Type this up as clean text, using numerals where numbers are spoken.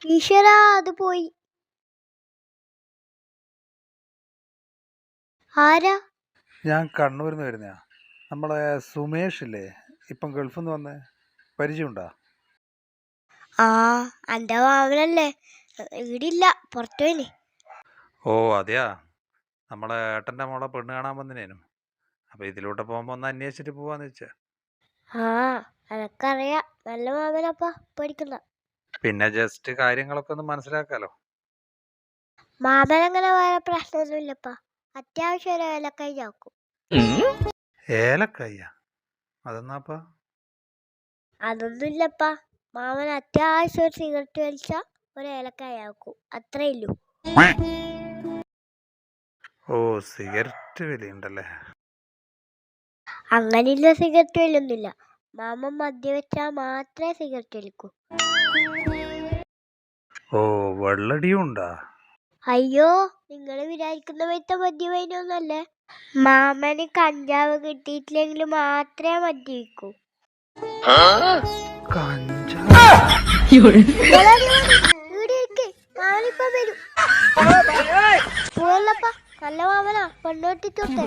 ഈശ്വരാ അത് പോയി. ആരാ? ഞാൻ കണ്ണൂരിൽ നിന്ന് വരുന്നയാ. നമ്മളെ സുമേഷ് ഇല്ലേ, ഇപ്പം ഗൾഫിൽ നിന്ന് വന്നേ, പരിചയമുണ്ടാ? ആ എന്റെ മാമനല്ലേ, ഇവിടില്ല, പുറത്തുപോയിന്. ഓ അതെയാ, നമ്മളെ ഏട്ടൻ്റെ മോളെ പെണ്ണ് കാണാൻ വന്നിനേനു. അപ്പം ഇതിലൂടെ പോകുമ്പോൾ ഒന്ന് അന്വേഷിച്ചിട്ട് പോവാന്ന് വെച്ചാ. ആ എനക്കറിയാം, നല്ല മാമനപ്പാ പഠിക്കുന്ന. പിന്നെ ജസ്റ്റ് കാര്യങ്ങളൊക്കെ ഒന്ന് മനസ്സിലാക്കാലോ. മാമനങ്ങനെ വേറെ പ്രശ്നമൊന്നുമില്ലപ്പാ, അത്യാവശ്യം ഒരു ഏലക്കായി ചാക്കും. ഏലക്കായ? അതെന്നാപ്പാ? അതൊന്നുമില്ലപ്പാ, മാമൻ അത്യാവശ്യം ഒരു സിഗരറ്റ് വലിച്ച ഒരു ഏലക്കായ ആക്കും, അത്രേ ഉള്ളൂ. ഓ സിഗരറ്റ് വലിയുണ്ടല്ലേ. അങ്ങനെയുള്ള സിഗരറ്റ് വലിയൊന്നുമില്ല, മാമൻ മദ്യവെച്ചാൽ മാത്രമേ സിഗരറ്റ് വലിക്കൂ. ഓ വെള്ളടിയും ഉണ്ടാ? അയ്യോ, നിങ്ങൾ വിചാരിക്കുന്ന പോലത്തെ മദ്യവൈനൊന്നല്ലേ. മാമന് കഞ്ചാവ് കിട്ടിയിട്ടില്ലെങ്കിൽ മാത്രമേ മദ്യപിക്കൂ. മാമനിപ്പം വരും. പോവല്ലപ്പാ, നല്ല മാമനാ, പെണ്ണോട്ടിച്ചോട്ടെ.